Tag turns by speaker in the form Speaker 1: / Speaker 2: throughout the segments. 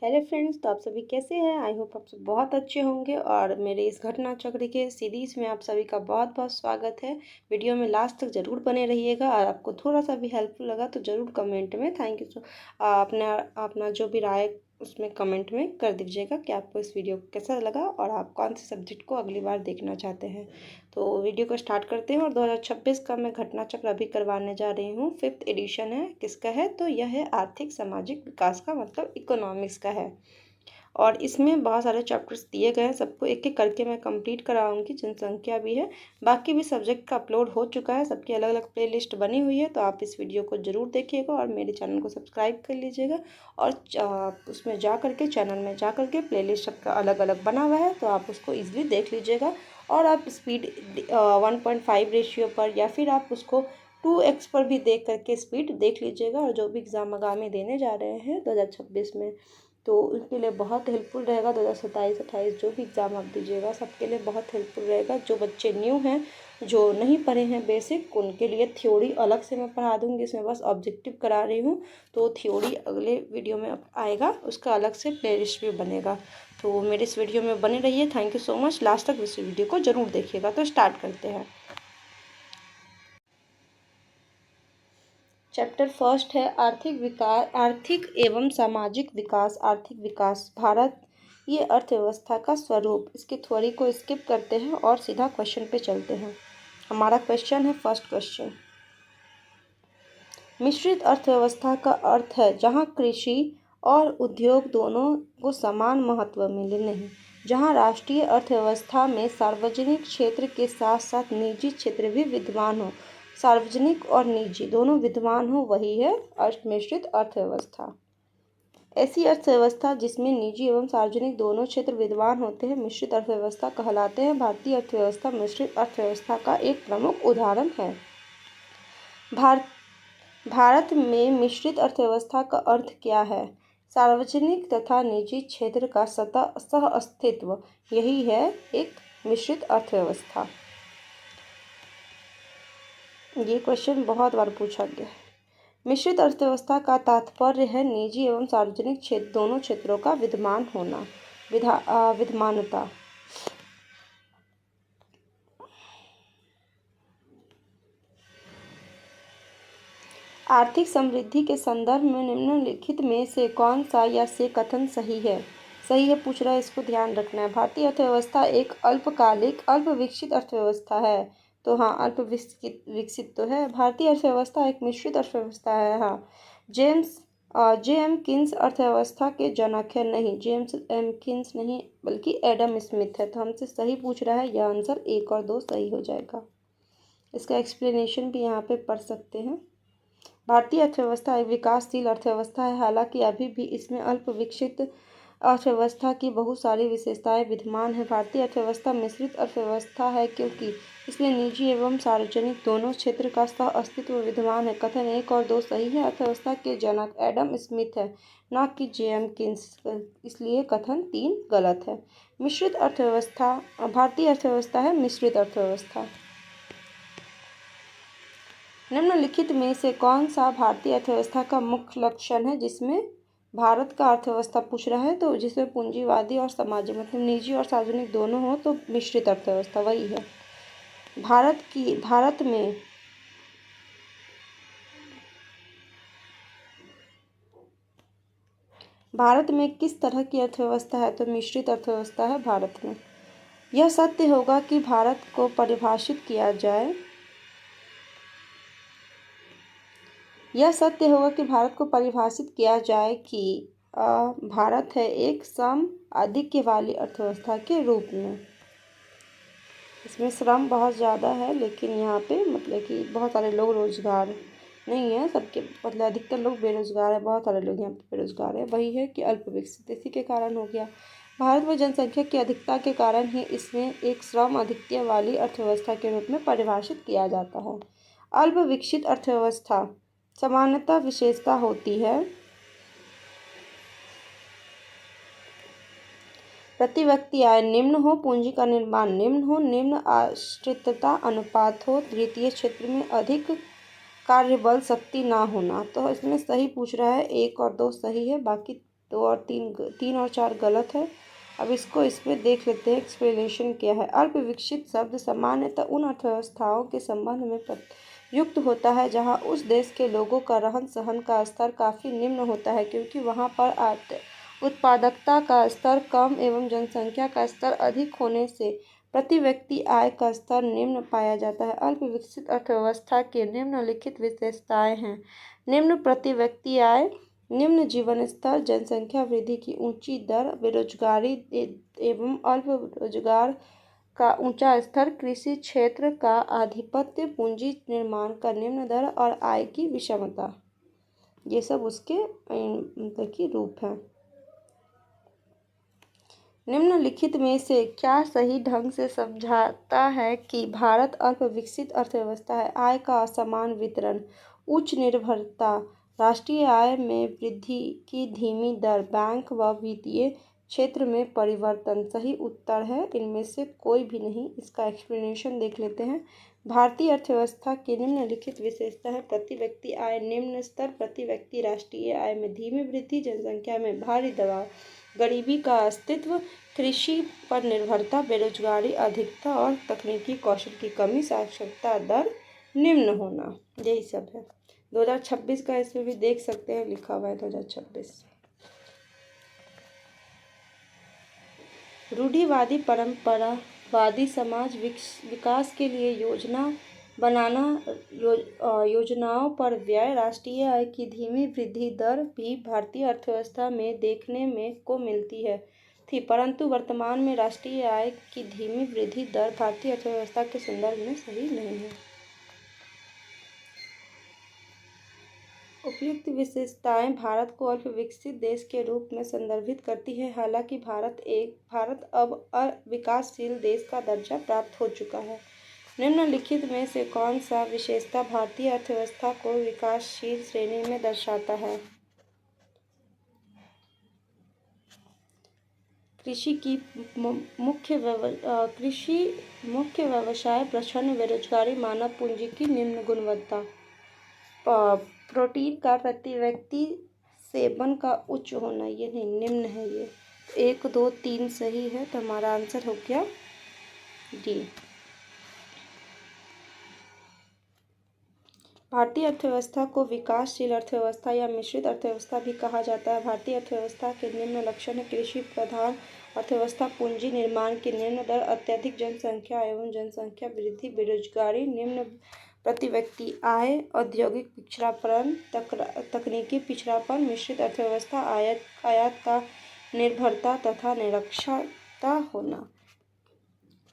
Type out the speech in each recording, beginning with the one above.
Speaker 1: Hello friends, तो आप सभी कैसे हैं। आई होप आप सब बहुत अच्छे होंगे और मेरे इस घटना चक्र के सीरीज़ में आप सभी का बहुत बहुत स्वागत है। वीडियो में लास्ट तक ज़रूर बने रहिएगा और आपको थोड़ा सा भी हेल्पफुल लगा तो ज़रूर कमेंट में थैंक यू सो अपना अपना जो भी राय उसमें कमेंट में कर दीजिएगा कि आपको इस वीडियो को कैसा लगा और आप कौन से सब्जेक्ट को अगली बार देखना चाहते हैं। तो वीडियो को स्टार्ट करते हैं और 2026 का मैं घटना चक्र अभी करवाने जा रही हूँ। 5th एडिशन है। किसका है? तो यह है आर्थिक सामाजिक विकास का, मतलब इकोनॉमिक्स का है। और इसमें बहुत सारे चैप्टर्स दिए गए हैं, सबको एक एक करके मैं कंप्लीट कराऊंगी। जनसंख्या भी है, बाकी भी सब्जेक्ट का अपलोड हो चुका है, सबकी अलग अलग प्लेलिस्ट बनी हुई है। तो आप इस वीडियो को ज़रूर देखिएगा और मेरे चैनल को सब्सक्राइब कर लीजिएगा और उसमें जा करके चैनल में जा करके प्लेलिस्ट सबका अलग अलग बना हुआ है, तो आप उसको ईजिली देख लीजिएगा। और आप स्पीड 1.5 रेशियो पर या फिर आप उसको 2x पर भी देख करके स्पीड देख लीजिएगा। और जो भी एग्ज़ाम आगामी देने जा रहे हैं 2026 में, तो उनके लिए बहुत हेल्पफुल रहेगा। 2027-28 जो भी एग्ज़ाम आप दीजिएगा सबके लिए बहुत हेल्पफुल रहेगा। जो बच्चे न्यू हैं, जो नहीं पढ़े हैं बेसिक, उनके लिए थ्योरी अलग से मैं पढ़ा दूँगी। इसमें बस ऑब्जेक्टिव करा रही हूँ, तो थ्योरी अगले वीडियो में आएगा, उसका अलग से प्लेलिस्ट भी बनेगा। तो मेरे इस वीडियो में बने रहिए। Thank you so much. Last तक इस वीडियो को ज़रूर देखिएगा। तो स्टार्ट करते हैं। चैप्टर फर्स्ट है आर्थिक विकास, आर्थिक एवं सामाजिक विकास। आर्थिक विकास भारत, ये अर्थव्यवस्था का स्वरूप। इसकी थ्योरी को स्किप करते हैं और सीधा क्वेश्चन पे चलते हैं। हमारा क्वेश्चन है, फर्स्ट क्वेश्चन, मिश्रित अर्थव्यवस्था का अर्थ है जहाँ कृषि और उद्योग दोनों को समान महत्व मिले, नहीं जहाँ राष्ट्रीय अर्थव्यवस्था में सार्वजनिक क्षेत्र के साथ साथ निजी क्षेत्र भी विद्यमान हो। सार्वजनिक और निजी दोनों विद्यमान हो, वही है मिश्रित अर्थव्यवस्था। ऐसी अर्थव्यवस्था जिसमें निजी एवं सार्वजनिक दोनों क्षेत्र विद्यमान होते हैं मिश्रित अर्थव्यवस्था कहलाते हैं। भारतीय अर्थव्यवस्था मिश्रित अर्थव्यवस्था का एक प्रमुख उदाहरण है। भारत में मिश्रित अर्थव्यवस्था का अर्थ क्या है? सार्वजनिक तथा निजी क्षेत्र का सह अस्तित्व, यही है एक मिश्रित अर्थव्यवस्था। ये क्वेश्चन बहुत बार पूछा गया है। मिश्रित अर्थव्यवस्था का तात्पर्य है निजी एवं सार्वजनिक क्षेत्र दोनों क्षेत्रों का विद्यमान होना, विद्यमानता। आर्थिक समृद्धि के संदर्भ में निम्नलिखित में से कौन सा या से कथन सही है? सही है पूछ रहा है, इसको ध्यान रखना है। भारतीय अर्थव्यवस्था एक अल्पकालिक अल्प विकसित अर्थव्यवस्था है। तो हाँ, अल्प विकसित तो है। भारतीय अर्थव्यवस्था एक मिश्रित अर्थव्यवस्था है। हाँ, जे एम किन्स अर्थव्यवस्था के जनक है। नहीं, जेम्स एम किन्स नहीं बल्कि एडम स्मिथ है। तो हमसे सही पूछ रहा है, यह आंसर 1 और 2 सही हो जाएगा। इसका एक्सप्लेनेशन भी यहाँ पे पढ़ सकते हैं। भारतीय अर्थव्यवस्था एक विकासशील अर्थव्यवस्था है, हालांकि अभी भी इसमें अल्प विकसित अर्थव्यवस्था की बहुत सारी विशेषताएं विद्यमान हैं। भारतीय अर्थव्यवस्था मिश्रित अर्थव्यवस्था है क्योंकि इसमें निजी एवं सार्वजनिक दोनों क्षेत्र का सह अस्तित्व विद्यमान है। कथन 1 और 2 सही है। अर्थव्यवस्था के जनक एडम स्मिथ है, न कि जे.एम. किन्स, इसलिए कथन 3 गलत है। मिश्रित अर्थव्यवस्था, भारतीय अर्थव्यवस्था है मिश्रित अर्थव्यवस्था। निम्नलिखित में से कौन सा भारतीय अर्थव्यवस्था का मुख्य लक्षण है? जिसमें भारत का अर्थव्यवस्था पूछ रहा है, तो जिसमें पूंजीवादी और सामाजिक, मतलब निजी और सार्वजनिक दोनों हो, तो मिश्रित अर्थव्यवस्था वही है। भारत में किस तरह की अर्थव्यवस्था है? तो मिश्रित अर्थव्यवस्था है भारत में। यह सत्य होगा कि भारत को परिभाषित किया जाए, यह सत्य होगा कि भारत को परिभाषित किया जाए कि भारत है एक सम आधिक्य वाली अर्थव्यवस्था के रूप में। इसमें श्रम बहुत ज़्यादा है, लेकिन यहाँ पे मतलब कि बहुत सारे लोग रोजगार नहीं है, सबके मतलब अधिकतर लोग बेरोजगार है, बहुत सारे लोग यहाँ पे बेरोजगार है। वही है कि अल्प विकसित, इसी के कारण हो गया। भारत में जनसंख्या की अधिकता के कारण ही इसमें एक श्रम आधिक्य वाली अर्थव्यवस्था के रूप में परिभाषित किया जाता है। अल्प विकसित अर्थव्यवस्था समानता विशेषता होती है, प्रति व्यक्ति आय निम्न हो, पूंजी का निर्माण निम्न हो, निम्न आश्रितता अनुपात हो, तृतीय क्षेत्र में अधिक कार्यबल शक्ति ना होना। तो इसमें सही पूछ रहा है, 1 और 2 सही है, बाकी तो और तीन और चार गलत है। अब इस पे देख लेते हैं एक्सप्लेनेशन क्या है। अल्पविकसित शब्द सामान्यतः उन अर्थव्यवस्थाओं के संबंध में युक्त होता है जहां उस देश के लोगों का रहन सहन का स्तर काफ़ी निम्न होता है, क्योंकि वहां पर उत्पादकता का स्तर कम एवं जनसंख्या का स्तर अधिक होने से प्रति व्यक्ति आय का स्तर निम्न पाया जाता है। अल्पविकसित अर्थव्यवस्था के निम्नलिखित विशेषताएं हैं। निम्न प्रति व्यक्ति आय, निम्न जीवन स्तर, जनसंख्या वृद्धि की ऊंची दर, बेरोजगारी एवं अल्प रोजगार का ऊंचा स्तर, कृषि क्षेत्र का आधिपत्य, पूंजी निर्माण का निम्न दर और आय की विषमता, ये सब उसके मतलब की रूप है। निम्नलिखित में से क्या सही ढंग से समझाता है कि भारत अल्पविकसित अर्थव्यवस्था है? आय का असमान वितरण, उच्च निर्भरता, राष्ट्रीय आय में वृद्धि की धीमी दर, बैंक व वित्तीय क्षेत्र में परिवर्तन। सही उत्तर है इनमें से कोई भी नहीं। इसका एक्सप्लेनेशन देख लेते हैं। भारतीय अर्थव्यवस्था की निम्नलिखित विशेषता है। प्रति व्यक्ति आय निम्न स्तर, प्रति व्यक्ति राष्ट्रीय आय में धीमी वृद्धि, जनसंख्या में भारी दबाव, गरीबी का अस्तित्व, कृषि पर निर्भरता, बेरोजगारी अधिकता और तकनीकी कौशल की कमी, साक्षरता दर निम्न होना, यही सब है। 2026 का इसमें भी देख सकते हैं, लिखा हुआ है 2026। रूढ़िवादी परंपरावादी समाज विकास के लिए योजना बनाना, योजनाओं पर व्यय, राष्ट्रीय आय की धीमी वृद्धि दर भी भारतीय अर्थव्यवस्था में देखने में को मिलती है थी, परंतु वर्तमान में राष्ट्रीय आय की धीमी वृद्धि दर भारतीय अर्थव्यवस्था के संदर्भ में सही नहीं है। उपयुक्त विशेषताएं भारत को अल्पविकसित देश के रूप में संदर्भित करती है। हालांकि भारत अब विकासशील देश का दर्जा प्राप्त हो चुका है। निम्नलिखित में से कौन सा विशेषता भारतीय अर्थव्यवस्था को विकासशील श्रेणी में दर्शाता है? कृषि मुख्य व्यवसाय, प्रचंड बेरोजगारी, मानव पूंजी की निम्न गुणवत्ता, प्रोटीन का प्रति व्यक्ति सेवन का उच्च होना, ये नहीं निम्न है ये। 1, 2, 3 सही है, तो हमारा आंसर हो गया डी। भारतीय अर्थव्यवस्था को विकासशील अर्थव्यवस्था या मिश्रित अर्थव्यवस्था भी कहा जाता है। भारतीय अर्थव्यवस्था के निम्न लक्षण है। कृषि प्रधान अर्थव्यवस्था, पूंजी निर्माण की निम्न दर, अत्यधिक जनसंख्या एवं जनसंख्या वृद्धि, बेरोजगारी, निम्न प्रति व्यक्ति आय, औद्योगिक पिछड़ापन, तकनीकी पिछड़ापन, मिश्रित अर्थव्यवस्था, आयात का निर्भरता तथा निरक्षरता होना।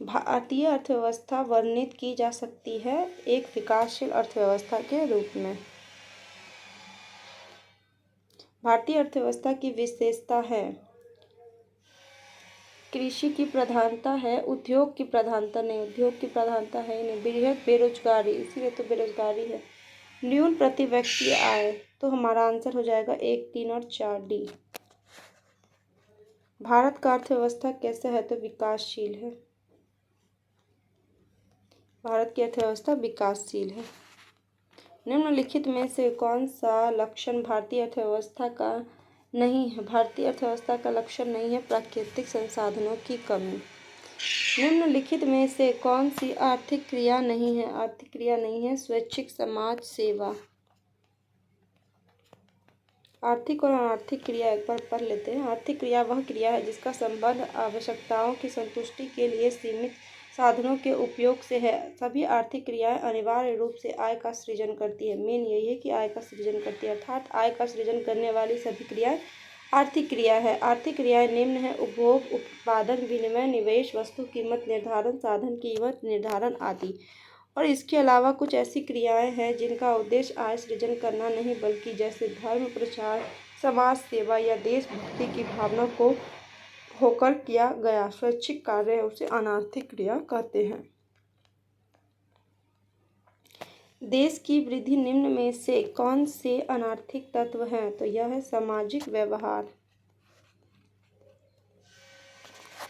Speaker 1: भारतीय अर्थव्यवस्था वर्णित की जा सकती है एक विकासशील अर्थव्यवस्था के रूप में। भारतीय अर्थव्यवस्था की विशेषता है, कृषि की प्रधानता है, उद्योग की प्रधानता नहीं, उद्योग की प्रधानता है नहीं, बृहद बेरोजगारी, इसीलिए तो बेरोजगारी है, न्यून प्रति व्यक्ति आय, तो हमारा आंसर हो जाएगा 1, 3 और 4 डी। भारत का अर्थव्यवस्था कैसा है? तो विकासशील है। भारत की अर्थव्यवस्था विकासशील है। निम्नलिखित में से कौन सा लक्षण भारतीय अर्थव्यवस्था का नहीं है? भारतीय अर्थव्यवस्था का लक्षण नहीं है प्राकृतिक संसाधनों की कमी। निम्नलिखित में से कौन सी आर्थिक क्रिया नहीं है? आर्थिक क्रिया नहीं है स्वैच्छिक समाज सेवा। आर्थिक और अनार्थिक क्रिया एक बार पढ़ लेते हैं। आर्थिक क्रिया वह क्रिया है जिसका संबंध आवश्यकताओं की संतुष्टि के लिए सीमित साधनों के उपयोग से है। सभी आर्थिक क्रियाएं अनिवार्य रूप से आय का सृजन करती है। मेन यही है कि आय का सृजन करती है, अर्थात आय का सृजन करने वाली सभी क्रियाएं आर्थिक क्रिया है। आर्थिक क्रियाएं निम्न है: उपभोग, उत्पादन, विनिमय, निवेश, वस्तु कीमत निर्धारण, साधन कीमत निर्धारण आदि। और इसके अलावा कुछ ऐसी क्रियाएं हैं जिनका उद्देश्य आय सृजन करना नहीं, बल्कि जैसे धर्म प्रचार, समाज सेवा या देशभक्ति की भावना को होकर किया गया स्वैच्छिक कार्य है, उसे अनार्थिक क्रिया कहते हैं। देश की वृद्धि निम्न में से कौन से अनार्थिक तत्व हैं? तो यह है सामाजिक व्यवहार।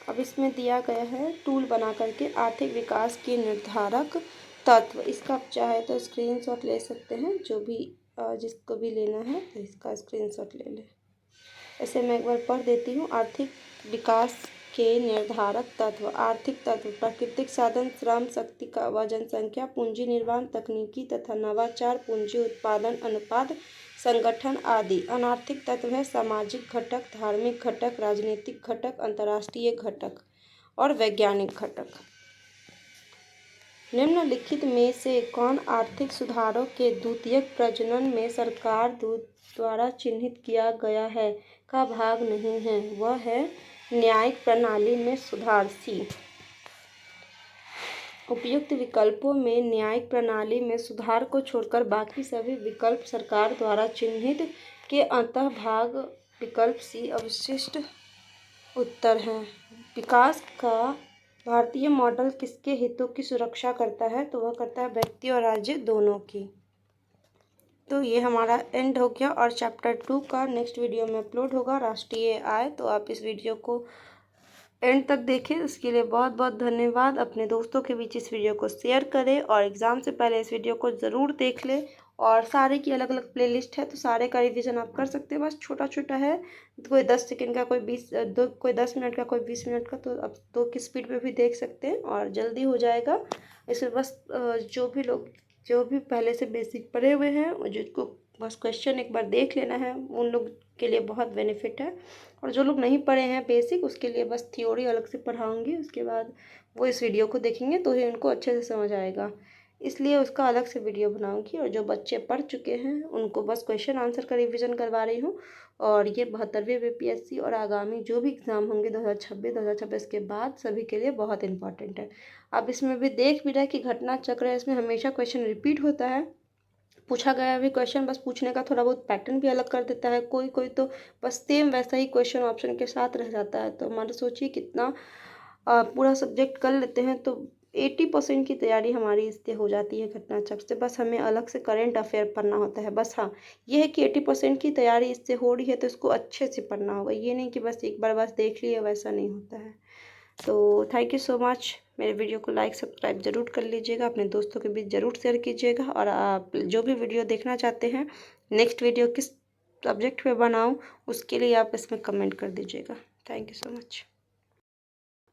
Speaker 1: अब इसमें दिया गया है टूल बना करके आर्थिक विकास के निर्धारक तत्व। इसका चाहे तो स्क्रीनशॉट ले सकते हैं, जो भी जिसको भी लेना है तो इसका स्क्रीनशॉट ले लें। इसे मैं एक बार पढ़ देती हूँ। आर्थिक विकास के निर्धारक तत्व। आर्थिक तत्व प्राकृतिक साधन, श्रम शक्ति का व जनसंख्या, पूंजी निर्माण, तकनीकी तथा नवाचार, पूंजी उत्पादन अनुपात, संगठन आदि। अनार्थिक तत्व है सामाजिक घटक, धार्मिक घटक, राजनीतिक घटक, अंतर्राष्ट्रीय घटक और वैज्ञानिक घटक। निम्नलिखित में से कौन आर्थिक सुधारों के द्वितीयक प्रजनन में सरकार द्वारा चिन्हित किया गया है का भाग नहीं है? वह है न्यायिक प्रणाली में सुधार। सी। उपयुक्त विकल्पों में न्यायिक प्रणाली में सुधार को छोड़कर बाकी सभी विकल्प सरकार द्वारा चिन्हित के अंतर्भाग। विकल्प सी अवशिष्ट उत्तर है। विकास का भारतीय मॉडल किसके हितों की सुरक्षा करता है? तो वह करता है व्यक्ति और राज्य दोनों की। तो ये हमारा एंड हो गया और चैप्टर 2 का नेक्स्ट वीडियो में अपलोड होगा, राष्ट्रीय आय। तो आप इस वीडियो को एंड तक देखें, उसके लिए बहुत बहुत धन्यवाद। अपने दोस्तों के बीच इस वीडियो को शेयर करें और एग्ज़ाम से पहले इस वीडियो को ज़रूर देख लें। और सारे की अलग अलग प्लेलिस्ट है, तो सारे का रिवीजन आप कर सकते हैं। बस छोटा छोटा है, कोई 10 सेकंड का, कोई 10 मिनट का, कोई 20 मिनट का, तो आप 2 की स्पीड में भी देख सकते हैं और जल्दी हो जाएगा। इसमें बस जो भी पहले से बेसिक पढ़े हुए हैं, जिसको बस क्वेश्चन एक बार देख लेना है, उन लोग के लिए बहुत बेनिफिट है। और जो लोग नहीं पढ़े हैं बेसिक, उसके लिए बस थ्योरी अलग से पढ़ाऊँगी। उसके बाद वो इस वीडियो को देखेंगे तो ही उनको अच्छे से समझ आएगा, इसलिए उसका अलग से वीडियो बनाऊंगी। और जो बच्चे पढ़ चुके हैं उनको बस क्वेश्चन आंसर का रिवीजन करवा रही हूँ। और ये 72वें बीपीएससी और आगामी जो भी एग्ज़ाम होंगे 2026 के बाद, सभी के लिए बहुत इंपॉर्टेंट है। अब इसमें भी देख भी रहे कि घटना चक्र है, इसमें हमेशा क्वेश्चन रिपीट होता है। पूछा गया भी क्वेश्चन, बस पूछने का थोड़ा बहुत पैटर्न भी अलग कर देता है। कोई कोई तो बस सेम वैसा ही क्वेश्चन ऑप्शन के साथ रह जाता है। तो हमारा सोचिए कितना पूरा सब्जेक्ट कर लेते हैं तो 80% की तैयारी हमारी इससे हो जाती है घटना चक्र से। बस हमें अलग से करंट अफेयर पढ़ना होता है। बस हाँ, ये है कि 80% की तैयारी इससे हो रही है तो इसको अच्छे से पढ़ना होगा। ये नहीं कि बस एक बार बस देख लिए, वैसा नहीं होता है। तो थैंक यू सो मच। मेरे वीडियो को लाइक सब्सक्राइब ज़रूर कर लीजिएगा, अपने दोस्तों के बीच ज़रूर शेयर कीजिएगा। और आप जो भी वीडियो देखना चाहते हैं, नेक्स्ट वीडियो किस सब्जेक्ट पे बनाऊं, उसके लिए आप इसमें कमेंट कर दीजिएगा। Thank you so much.